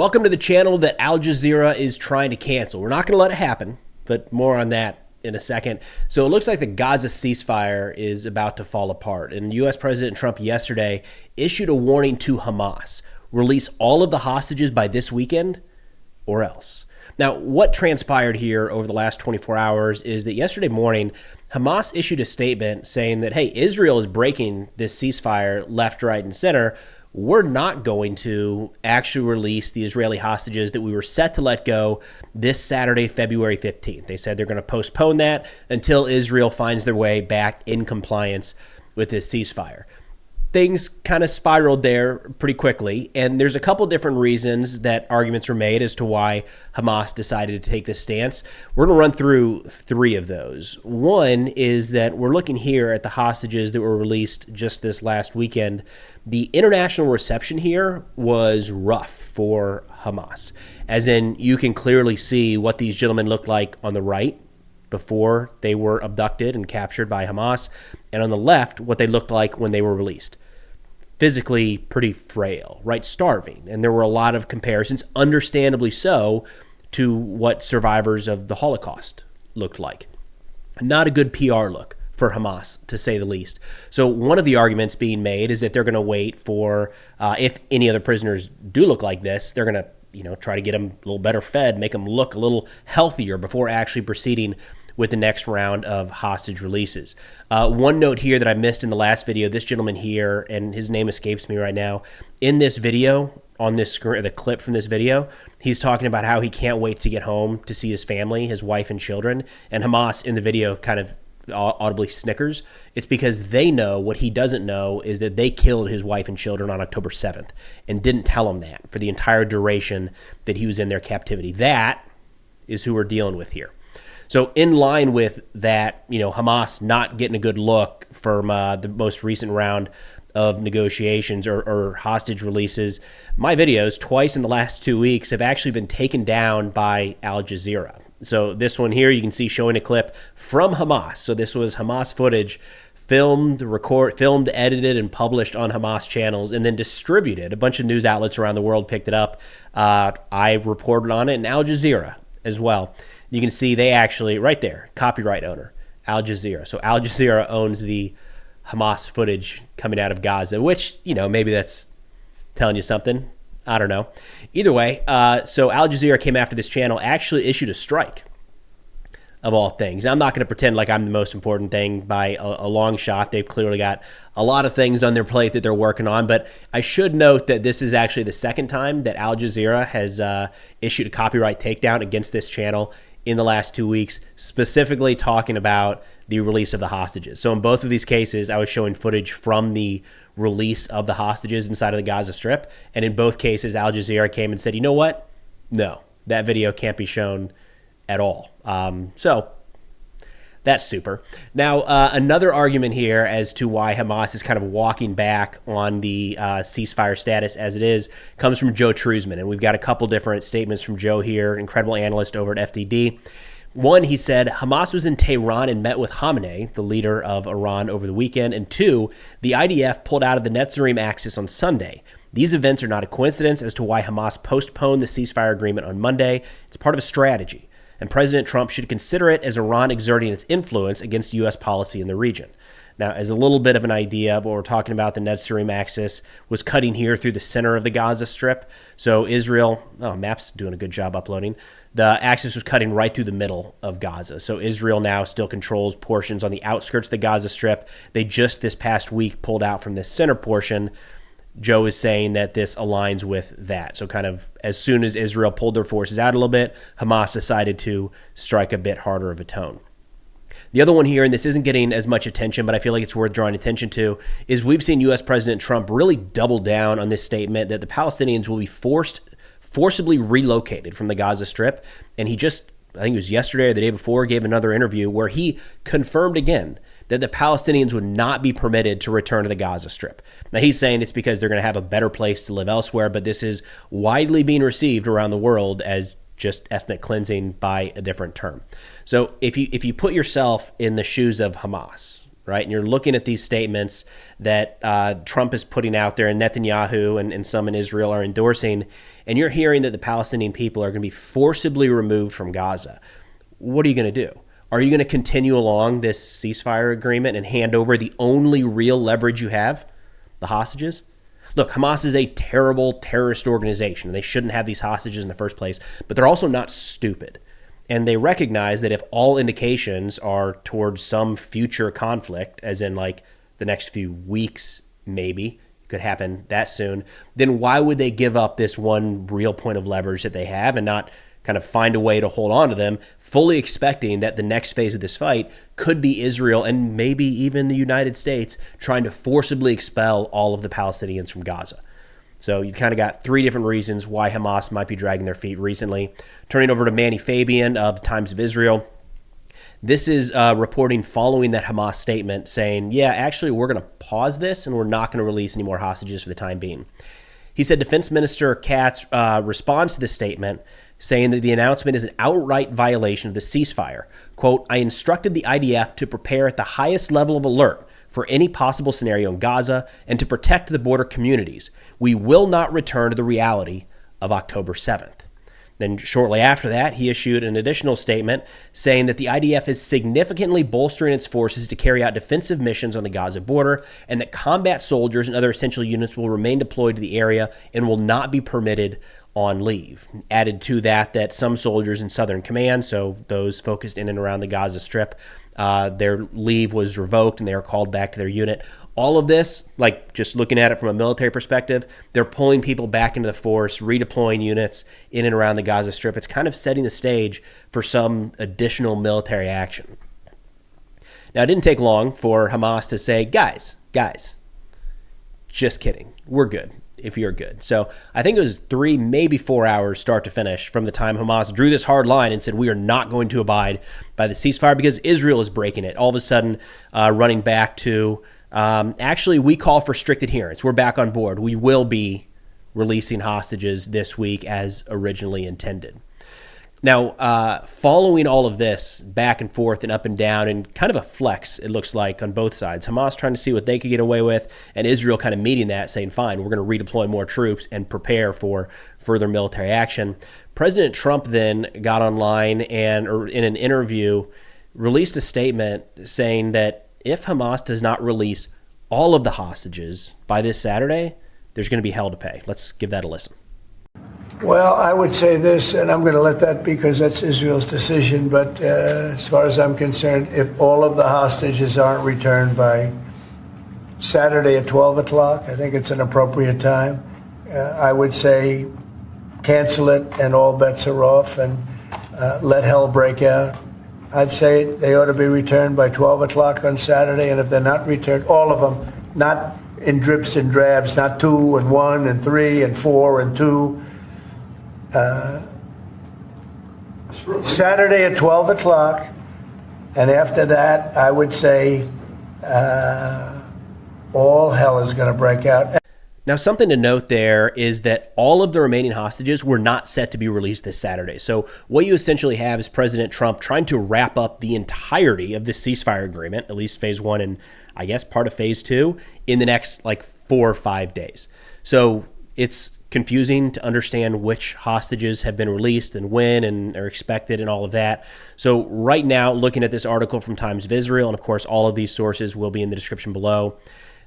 Welcome to the channel that Al Jazeera is trying to cancel. We're not going to let it happen, but more on that in a second. So it looks like the Gaza ceasefire is about to fall apart. And U.S. President Trump yesterday issued a warning to Hamas: release all of the hostages by this weekend or else. Now, what transpired here over the last 24 hours is that yesterday morning, Hamas issued a statement saying that, hey, Israel is breaking this ceasefire left, right, and center. We're not going to actually release the Israeli hostages that we were set to let go this Saturday, February 15th. They said they're going to postpone that until Israel finds their way back in compliance with this ceasefire. Things kind of spiraled there pretty quickly, and there's a couple different reasons that arguments are made as to why Hamas decided to take this stance. We're going to run through three of those. One is that we're looking here at the hostages that were released just this last weekend. The international reception here was rough for Hamas, as in you can clearly see what these gentlemen looked like on the right before they were abducted and captured by Hamas, and on the left, what they looked like when they were released. Physically pretty frail, right? Starving. And there were a lot of comparisons, understandably so, to what survivors of the Holocaust looked like. Not a good PR look for Hamas, to say the least. So one of the arguments being made is that they're going to wait for, if any other prisoners do look like this, they're going to try to get them a little better fed, make them look a little healthier before actually proceeding with the next round of hostage releases. One note here that I missed in the last video, this gentleman here, and his name escapes me right now, in this video, on this screen, the clip from this video, he's talking about how he can't wait to get home to see his family, his wife and children, and Hamas in the video kind of audibly snickers. It's because they know what he doesn't know is that they killed his wife and children on October 7th and didn't tell him that for the entire duration that he was in their captivity. That is who we're dealing with here. So in line with that, Hamas not getting a good look from the most recent round of negotiations or hostage releases, my videos twice in the last 2 weeks have actually been taken down by Al Jazeera. So this one here, you can see showing a clip from Hamas. So this was Hamas footage filmed, edited, and published on Hamas channels and then distributed. A bunch of news outlets around the world picked it up. I reported on it, and Al Jazeera as well. You can see they actually, right there, copyright owner, Al Jazeera. So Al Jazeera owns the Hamas footage coming out of Gaza, which, maybe that's telling you something. I don't know. Either way, so Al Jazeera came after this channel, actually issued a strike, of all things. Now, I'm not going to pretend like I'm the most important thing by a long shot. They've clearly got a lot of things on their plate that they're working on, but I should note that this is actually the second time that Al Jazeera has issued a copyright takedown against this channel in the last 2 weeks, specifically talking about the release of the hostages. So in both of these cases, I was showing footage from the release of the hostages inside of the Gaza Strip, and in both cases, Al Jazeera came and said, you know what? No, that video can't be shown at all. So that's super. Now, another argument here as to why Hamas is kind of walking back on the ceasefire status as it is comes from Joe Truzman. And we've got a couple different statements from Joe here, incredible analyst over at FDD. One, he said, Hamas was in Tehran and met with Khamenei, the leader of Iran, over the weekend. And two, the IDF pulled out of the Netzarim axis on Sunday. These events are not a coincidence as to why Hamas postponed the ceasefire agreement on Monday. It's part of a strategy, and President Trump should consider it as Iran exerting its influence against U.S. policy in the region. Now, as a little bit of an idea of what we're talking about, the Netzarim axis was cutting here through the center of the Gaza Strip. So Israel, Map's doing a good job uploading. The axis was cutting right through the middle of Gaza. So Israel now still controls portions on the outskirts of the Gaza Strip. They just this past week pulled out from this center portion. Joe is saying that this aligns with that. So kind of as soon as Israel pulled their forces out a little bit, Hamas decided to strike a bit harder of a tone. The other one here, and this isn't getting as much attention, but I feel like it's worth drawing attention to, is we've seen U.S. President Trump really double down on this statement that the Palestinians will be forcibly relocated from the Gaza Strip. And he just, I think it was yesterday or the day before, gave another interview where he confirmed again that the Palestinians would not be permitted to return to the Gaza Strip. Now, he's saying it's because they're going to have a better place to live elsewhere, but this is widely being received around the world as just ethnic cleansing by a different term. So if you put yourself in the shoes of Hamas, right? And you're looking at these statements that Trump is putting out there and Netanyahu and some in Israel are endorsing, and you're hearing that the Palestinian people are going to be forcibly removed from Gaza. What are you going to do? Are you going to continue along this ceasefire agreement and hand over the only real leverage you have, the hostages? Look, Hamas is a terrible terrorist organization, and they shouldn't have these hostages in the first place, but they're also not stupid. And they recognize that if all indications are towards some future conflict, as in like the next few weeks, maybe, could happen that soon, then why would they give up this one real point of leverage that they have and not kind of find a way to hold on to them, fully expecting that the next phase of this fight could be Israel and maybe even the United States trying to forcibly expel all of the Palestinians from Gaza. So you've kind of got three different reasons why Hamas might be dragging their feet recently. Turning over to Manny Fabian of the Times of Israel. This is reporting following that Hamas statement saying, yeah, actually, we're going to pause this and we're not going to release any more hostages for the time being. He said Defense Minister Katz responds to this statement saying that the announcement is an outright violation of the ceasefire. Quote, I instructed the IDF to prepare at the highest level of alert for any possible scenario in Gaza and to protect the border communities. We will not return to the reality of October 7th. Then shortly after that, he issued an additional statement saying that the IDF is significantly bolstering its forces to carry out defensive missions on the Gaza border and that combat soldiers and other essential units will remain deployed to the area and will not be permitted on leave. Added to that some soldiers in Southern Command, so those focused in and around the Gaza Strip, their leave was revoked and they are called back to their unit. All of this, like just looking at it from a military perspective, they're pulling people back into the force, redeploying units in and around the Gaza Strip. It's kind of setting the stage for some additional military action. Now, it didn't take long for Hamas to say, guys, just kidding. We're good if you're good. So I think it was 3, maybe 4 hours start to finish from the time Hamas drew this hard line and said, we are not going to abide by the ceasefire because Israel is breaking it. All of a sudden, running back to, actually, we call for strict adherence. We're back on board. We will be releasing hostages this week as originally intended. Now, following all of this back and forth and up and down and kind of a flex, it looks like, on both sides, Hamas trying to see what they could get away with and Israel kind of meeting that, saying, fine, we're going to redeploy more troops and prepare for further military action. President Trump then got online and in an interview released a statement saying that if Hamas does not release all of the hostages by this Saturday, there's going to be hell to pay. Let's give that a listen. Well, I would say this, and I'm going to let that because that's Israel's decision. But as far as I'm concerned, if all of the hostages aren't returned by Saturday at 12 o'clock, I think it's an appropriate time. I would say cancel it and all bets are off and let hell break out. I'd say they ought to be returned by 12 o'clock on Saturday. And if they're not returned, all of them, not in drips and drabs, not 2 and 1 and 3 and 4 and 2. Saturday at 12 o'clock, and after that, I would say all hell is going to break out. Now, something to note there is that all of the remaining hostages were not set to be released this Saturday. So what you essentially have is President Trump trying to wrap up the entirety of the ceasefire agreement, at least phase 1 and I guess part of phase 2, in the next 4 or 5 days. So it's confusing to understand which hostages have been released and when and are expected and all of that. So right now, looking at this article from Times of Israel, and of course all of these sources will be in the description below,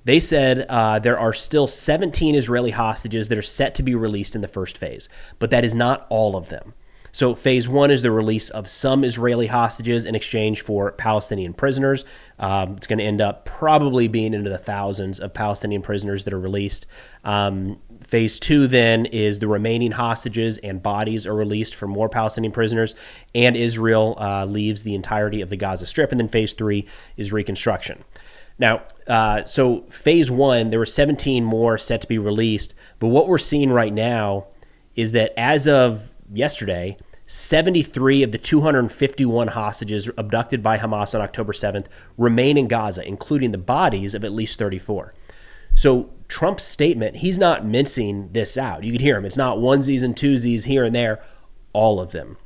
they said there are still 17 Israeli hostages that are set to be released in the first phase, but that is not all of them. So phase 1 is the release of some Israeli hostages in exchange for Palestinian prisoners. It's going to end up probably being into the thousands of Palestinian prisoners that are released. Phase 2 then is the remaining hostages and bodies are released for more Palestinian prisoners, and Israel leaves the entirety of the Gaza Strip. And then phase 3 is reconstruction. Now, so phase 1, there were 17 more set to be released. But what we're seeing right now is that as of yesterday, 73 of the 251 hostages abducted by Hamas on October 7th remain in Gaza, including the bodies of at least 34. So Trump's statement, he's not mincing this out. You can hear him. It's not onesies and twosies here and there, all of them.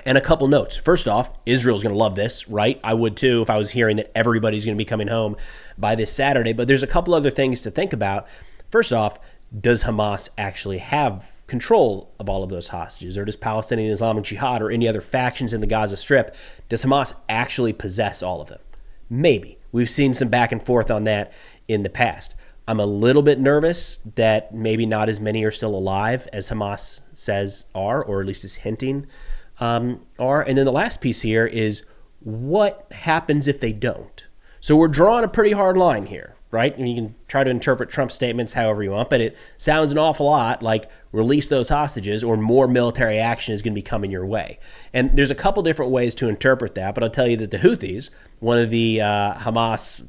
And a couple notes. First off, Israel's going to love this, right? I would too if I was hearing that everybody's going to be coming home by this Saturday. But there's a couple other things to think about. First off, does Hamas actually have control of all of those hostages? Or does Palestinian Islamic Jihad or any other factions in the Gaza Strip, does Hamas actually possess all of them? Maybe. We've seen some back and forth on that in the past. I'm a little bit nervous that maybe not as many are still alive as Hamas says are, or at least is hinting are. And then the last piece here is what happens if they don't? So we're drawing a pretty hard line here, right? And you can try to interpret Trump's statements however you want, but it sounds an awful lot like release those hostages or more military action is going to be coming your way. And there's a couple different ways to interpret that, but I'll tell you that the Houthis, one of the Hamas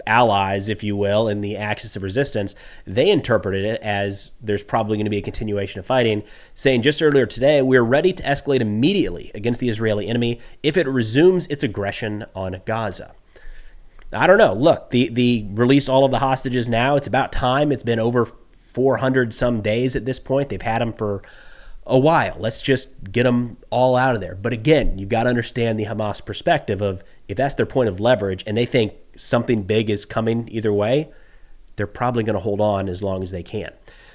allies, if you will, in the axis of resistance, they interpreted it as there's probably going to be a continuation of fighting, saying just earlier today, we're ready to escalate immediately against the Israeli enemy if it resumes its aggression on Gaza. I don't know. Look, the release all of the hostages now. It's about time. It's been over 400 some days at this point. They've had them for a while. Let's just get them all out of there. But again, you've got to understand the Hamas perspective of if that's their point of leverage and they think something big is coming either way, they're probably going to hold on as long as they can.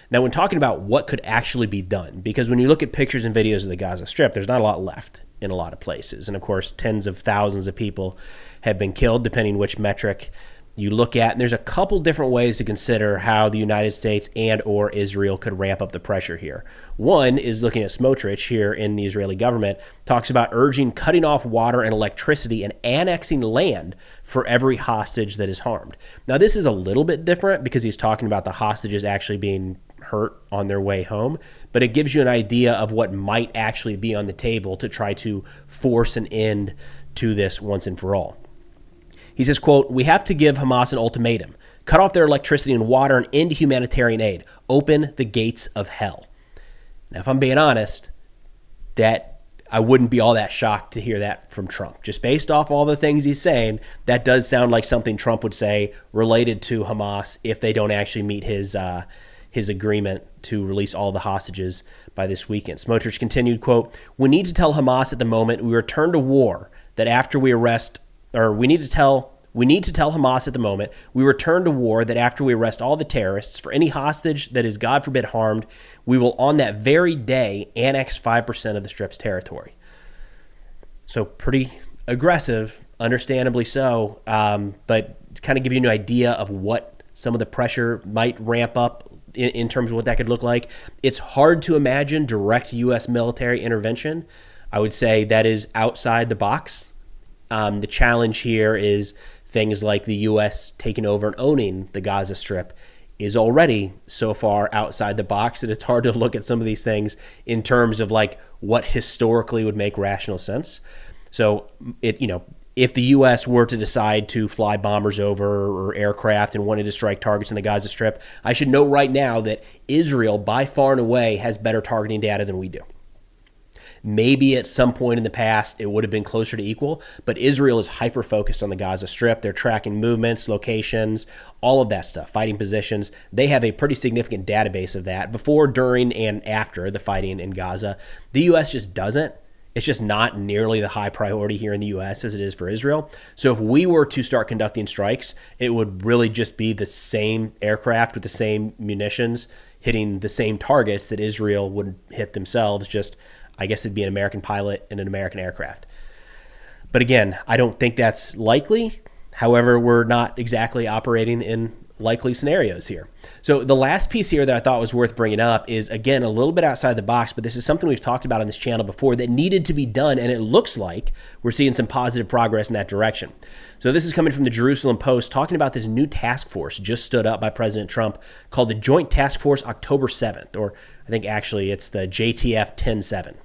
Now, when talking about what could actually be done, because when you look at pictures and videos of the Gaza Strip, there's not a lot left in a lot of places. And of course, tens of thousands of people have been killed, depending which metric you look at. And there's a couple different ways to consider how the United States and or Israel could ramp up the pressure here. One is looking at Smotrich here in the Israeli government, talks about urging cutting off water and electricity and annexing land for every hostage that is harmed. Now, this is a little bit different because he's talking about the hostages actually being hurt on their way home, but it gives you an idea of what might actually be on the table to try to force an end to this once and for all. He says, quote, we have to give Hamas an ultimatum. Cut off their electricity and water and end humanitarian aid. Open the gates of hell. Now, if I'm being honest, that I wouldn't be all that shocked to hear that from Trump. Just based off all the things he's saying, that does sound like something Trump would say related to Hamas if they don't actually meet his agreement to release all the hostages by this weekend. Smotrich continued, quote, we need to tell Hamas at the moment we return to war that after we arrest we need to tell Hamas at the moment we return to war that after we arrest all the terrorists for any hostage that is, God forbid, harmed, we will on that very day annex 5% of the Strip's territory. So pretty aggressive, understandably so, but to kind of give you an idea of what some of the pressure might ramp up in terms of what that could look like. It's hard to imagine direct U.S. military intervention. I would say that is outside the box. The challenge here is things like the U.S. taking over and owning the Gaza Strip is already so far outside the box that it's hard to look at some of these things in terms of like what historically would make rational sense. So if the U.S. were to decide to fly bombers over or aircraft and wanted to strike targets in the Gaza Strip, I should note right now that Israel by far and away has better targeting data than we do. Maybe at some point in the past, it would have been closer to equal, but Israel is hyper-focused on the Gaza Strip. They're tracking movements, locations, all of that stuff, fighting positions. They have a pretty significant database of that before, during, and after the fighting in Gaza. The U.S. just doesn't. It's just not nearly the high priority here in the U.S. as it is for Israel. So if we were to start conducting strikes, it would really just be the same aircraft with the same munitions hitting the same targets that Israel would hit themselves, just I guess it'd be an American pilot and an American aircraft. But again, I don't think that's likely. However, we're not exactly operating in likely scenarios here. So the last piece here that I thought was worth bringing up is, again, a little bit outside the box, but this is something we've talked about on this channel before that needed to be done, and it looks like we're seeing some positive progress in that direction. So this is coming from the Jerusalem Post, talking about this new task force just stood up by President Trump called the Joint Task Force October 7th, or I think actually it's the JTF 10-7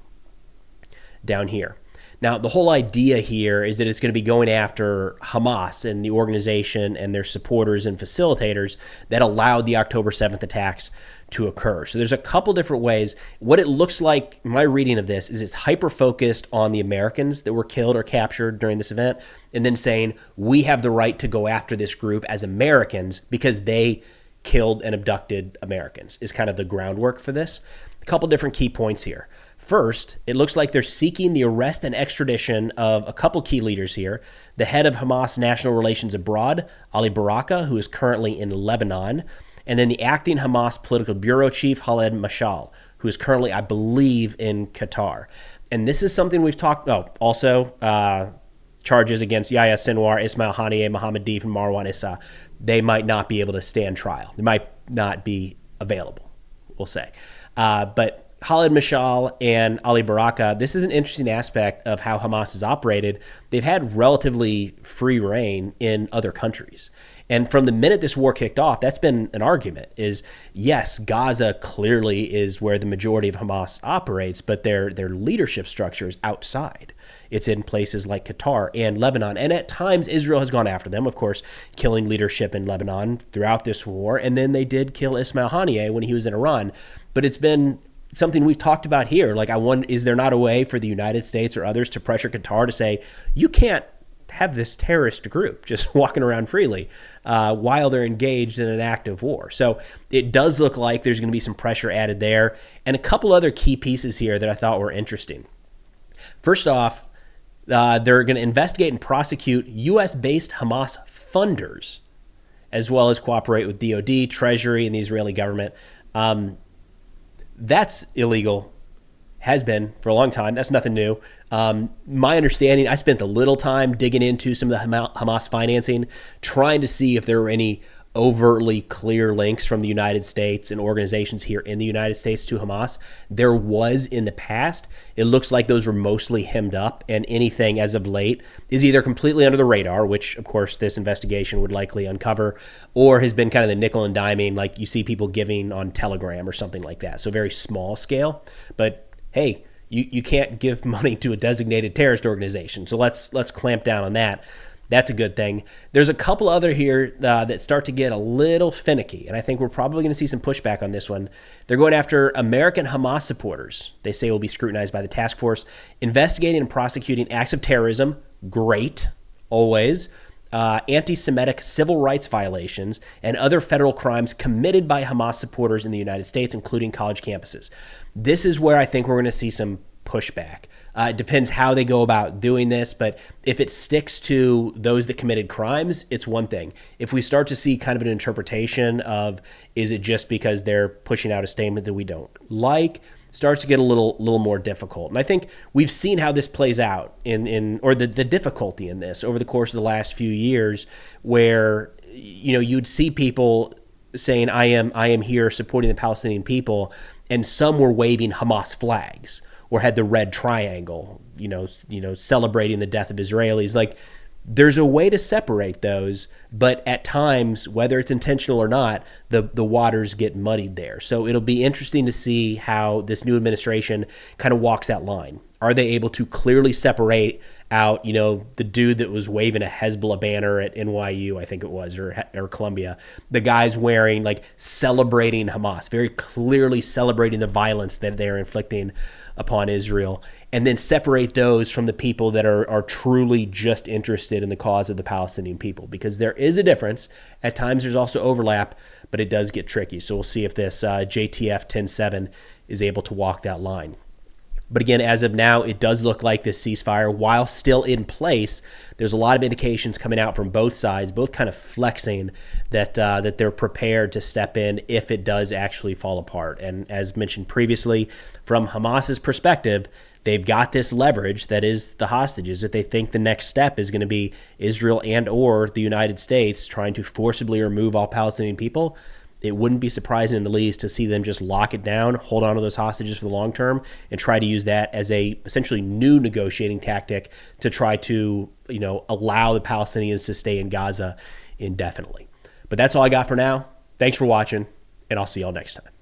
down here. Now, the whole idea here is that it's going to be going after Hamas and the organization and their supporters and facilitators that allowed the October 7th attacks to occur. So there's a couple different ways. What it looks like, my reading of this, is it's hyper-focused on the Americans that were killed or captured during this event, and then saying, we have the right to go after this group as Americans because they killed and abducted Americans, is kind of the groundwork for this. A couple different key points here. First, it looks like they're seeking the arrest and extradition of a couple key leaders here. The head of Hamas National Relations Abroad, Ali Baraka, who is currently in Lebanon, and then the acting Hamas political bureau chief, Khaled Mashal, who is currently, I believe, in Qatar. And this is something we've talked about. Also, charges against Yahya Sinwar, Ismail Haniyeh, Mohammed Deif, and Marwan Issa. They might not be able to stand trial. They might not be available, we'll say. But Khaled Mashal and Ali Baraka, this is an interesting aspect of how Hamas has operated. They've had relatively free reign in other countries. And from the minute this war kicked off, that's been an argument is, yes, Gaza clearly is where the majority of Hamas operates, but their leadership structure is outside. It's in places like Qatar and Lebanon. And at times, Israel has gone after them, of course, killing leadership in Lebanon throughout this war. And then they did kill Ismail Haniyeh when he was in Iran. But it's been something we've talked about here. Like, I wonder, is there not a way for the United States or others to pressure Qatar to say, you can't have this terrorist group just walking around freely while they're engaged in an active war? So it does look like there's going to be some pressure added there. And a couple other key pieces here that I thought were interesting. First off, they're going to investigate and prosecute U.S.-based Hamas funders, as well as cooperate with DOD, Treasury, and the Israeli government. That's illegal, has been for a long time. That's nothing new. My understanding, I spent a little time digging into some of the Hamas financing, trying to see if there were any overtly clear links from the United States and organizations here in the United States to Hamas. There was in the past. It looks like those were mostly hemmed up, and anything as of late is either completely under the radar, which of course this investigation would likely uncover, or has been kind of the nickel and diming, like you see people giving on Telegram or something like that. So very small scale, but hey, you can't give money to a designated terrorist organization. So let's clamp down on that. That's a good thing. There's a couple other here that start to get a little finicky, and I think we're probably going to see some pushback on this one. They're going after American Hamas supporters. They say will be scrutinized by the task force, investigating and prosecuting acts of terrorism. Great, always. Anti-Semitic civil rights violations and other federal crimes committed by Hamas supporters in the United States, including college campuses. This is where I think we're going to see some pushback. It depends how they go about doing this, but if it sticks to those that committed crimes, it's one thing. If we start to see kind of an interpretation of, is it just because they're pushing out a statement that we don't like, starts to get a little more difficult. And I think we've seen how this plays out or the difficulty in this over the course of the last few years, where you'd see people saying, I am here supporting the Palestinian people, and some were waving Hamas flags or had the red triangle, celebrating the death of Israelis. Like, there's a way to separate those, but at times, whether it's intentional or not, the waters get muddied there. So it'll be interesting to see how this new administration kind of walks that line. Are they able to clearly separate out, the dude that was waving a Hezbollah banner at NYU, I think it was, or Columbia, the guys wearing, celebrating Hamas, very clearly celebrating the violence that they're inflicting upon Israel, and then separate those from the people that are truly just interested in the cause of the Palestinian people, because there is a difference. At times there's also overlap, but it does get tricky. So we'll see if this JTF 10-7 is able to walk that line. But again, as of now, it does look like this ceasefire, while still in place, there's a lot of indications coming out from both sides, both kind of flexing that they're prepared to step in if it does actually fall apart. And as mentioned previously, from Hamas's perspective, they've got this leverage that is the hostages. If they think the next step is going to be Israel and or the United States trying to forcibly remove all Palestinian people, it wouldn't be surprising in the least to see them just lock it down, hold on to those hostages for the long term, and try to use that as a essentially new negotiating tactic to try to, allow the Palestinians to stay in Gaza indefinitely. But that's all I got for now. Thanks for watching, and I'll see y'all next time.